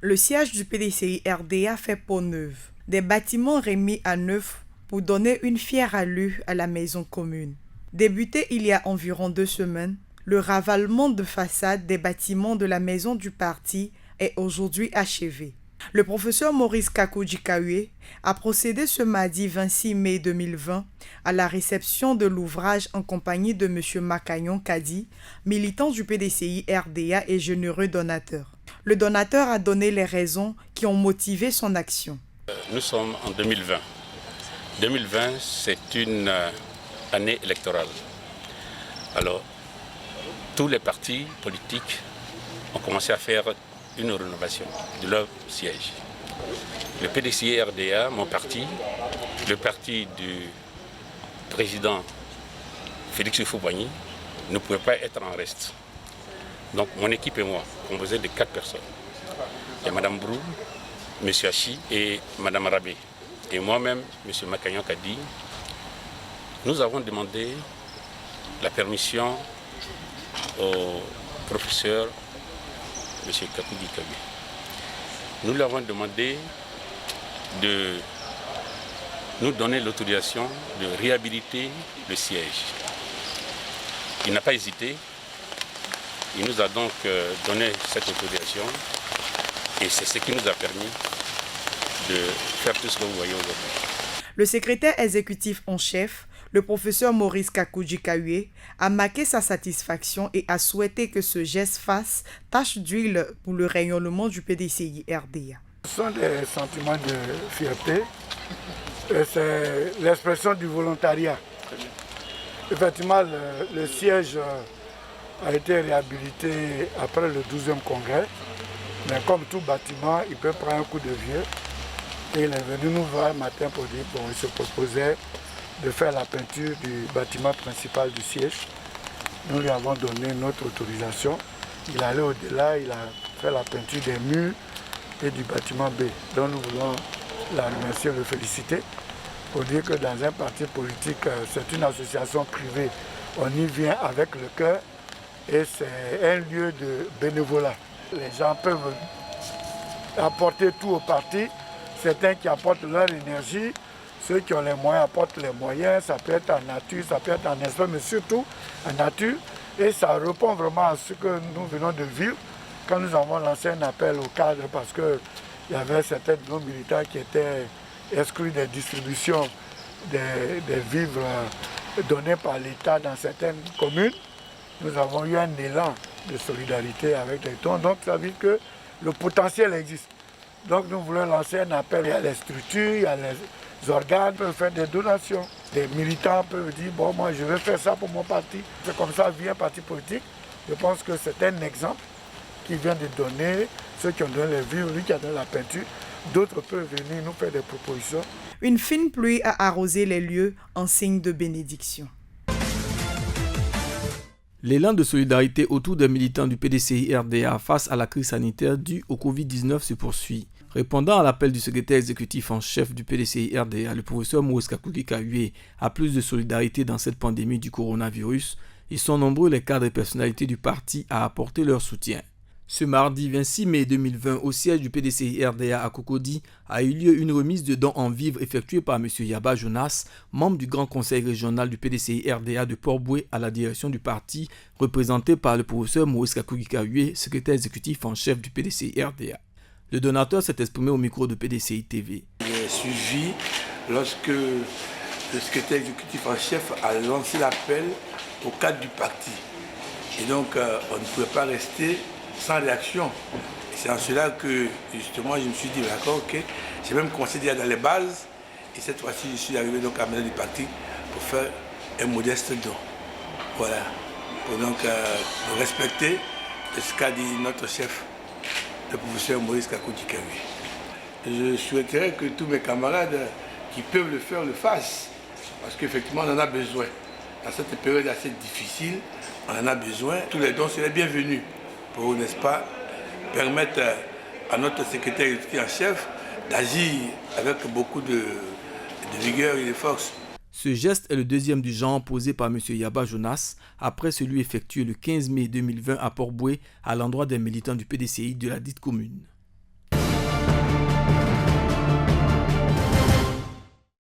Le siège du PDCI RDA fait peau neuve. Des bâtiments remis à neuf pour donner une fière allure à la maison commune. Débuté il y a environ 2 semaines, le ravalement de façade des bâtiments de la maison du parti est aujourd'hui achevé. Le professeur Maurice Kakoudji-Kahué a procédé ce mardi 26 mai 2020 à la réception de l'ouvrage en compagnie de M. Makayon Kadi, militant du PDCI RDA et généreux donateur. Le donateur a donné les raisons qui ont motivé son action. Nous sommes en 2020. 2020, c'est une année électorale. Alors, tous les partis politiques ont commencé à faire une rénovation de leur siège. Le PDCI RDA, mon parti, le parti du président Félix Houphouët-Boigny, ne pouvait pas être en reste. Donc mon équipe et moi, composés de 4 personnes. Il y a Mme Brou, M. Hachi et Mme Rabé. Et moi-même, M. Makayon Kadi, nous avons demandé la permission au professeur M. Kakoudji-Kahué. Nous lui avons demandé de nous donner l'autorisation de réhabiliter le siège. Il n'a pas hésité. Il nous a donc donné cette autorisation et c'est ce qui nous a permis de faire tout ce que vous voyez aujourd'hui. Le secrétaire exécutif en chef, le professeur Maurice Kakoudji-Kahué, a marqué sa satisfaction et a souhaité que ce geste fasse tache d'huile pour le rayonnement du PDCI RDA. Ce sont des sentiments de fierté et c'est l'expression du volontariat. Effectivement, le siège a été réhabilité après le 12e congrès, mais comme tout bâtiment, il peut prendre un coup de vieux. Et il est venu nous voir un matin pour dire qu'il se proposait de faire la peinture du bâtiment principal du siège. Nous lui avons donné notre autorisation. Il allait au-delà, il a fait la peinture des murs et du bâtiment B. Donc nous voulons la remercier, le féliciter, pour dire que dans un parti politique, c'est une association privée. On y vient avec le cœur et c'est un lieu de bénévolat. Les gens peuvent apporter tout au parti. Certains qui apportent leur énergie, ceux qui ont les moyens apportent les moyens, ça peut être en nature, ça peut être en esprit, mais surtout en nature. Et ça répond vraiment à ce que nous venons de vivre quand nous avons lancé un appel au cadre parce qu'il y avait certains de nos militants qui étaient exclus des distributions des vivres donnés par l'État dans certaines communes. Nous avons eu un élan de solidarité avec les tons, donc ça veut dire que le potentiel existe. Donc nous voulons lancer un appel. Il y a les structures, il y a les organes qui peuvent faire des donations. Des militants peuvent dire, bon, moi je vais faire ça pour mon parti. C'est comme ça vient un parti politique. Je pense que c'est un exemple qui vient de donner, ceux qui ont donné les vivres, lui qui a donné la peinture. D'autres peuvent venir nous faire des propositions. Une fine pluie a arrosé les lieux en signe de bénédiction. L'élan de solidarité autour des militants du PDCI RDA face à la crise sanitaire due au Covid-19 se poursuit. Répondant à l'appel du secrétaire exécutif en chef du PDCI RDA, le professeur Maurice Kakoudji-Kahué à plus de solidarité dans cette pandémie du coronavirus, ils sont nombreux les cadres et personnalités du parti à apporter leur soutien. Ce mardi 26 mai 2020, au siège du PDCI RDA à Cocody, a eu lieu une remise de dons en vivres effectuée par M. Yaba Jonas, membre du Grand Conseil régional du PDCI RDA de Port-Bouët à la direction du parti, représenté par le professeur Maurice Kakoudji-Kahué, secrétaire exécutif en chef du PDCI RDA. Le donateur s'est exprimé au micro de PDCI TV. J'ai suivi lorsque le secrétaire exécutif en chef a lancé l'appel au cadre du parti. Et donc, on ne pouvait pas rester sans réaction. C'est en cela que, justement, je me suis dit, d'accord, ok, j'ai même commencé déjà dans les bases. Et cette fois-ci, je suis arrivé donc à la maison du parti pour faire un modeste don. Voilà. Pour donc respecter ce qu'a dit notre chef, le professeur Maurice Kakoudji-Kahué. Je souhaiterais que tous mes camarades qui peuvent le faire le fassent. Parce qu'effectivement, on en a besoin. Dans cette période assez difficile, on en a besoin. Tous les dons seraient bienvenus pour, n'est-ce pas, permettre à notre secrétaire exécutif en chef d'agir avec beaucoup de vigueur et de force. Ce geste est le deuxième du genre posé par M. Yaba Jonas après celui effectué le 15 mai 2020 à Port-Bouët à l'endroit des militants du PDCI de la dite commune.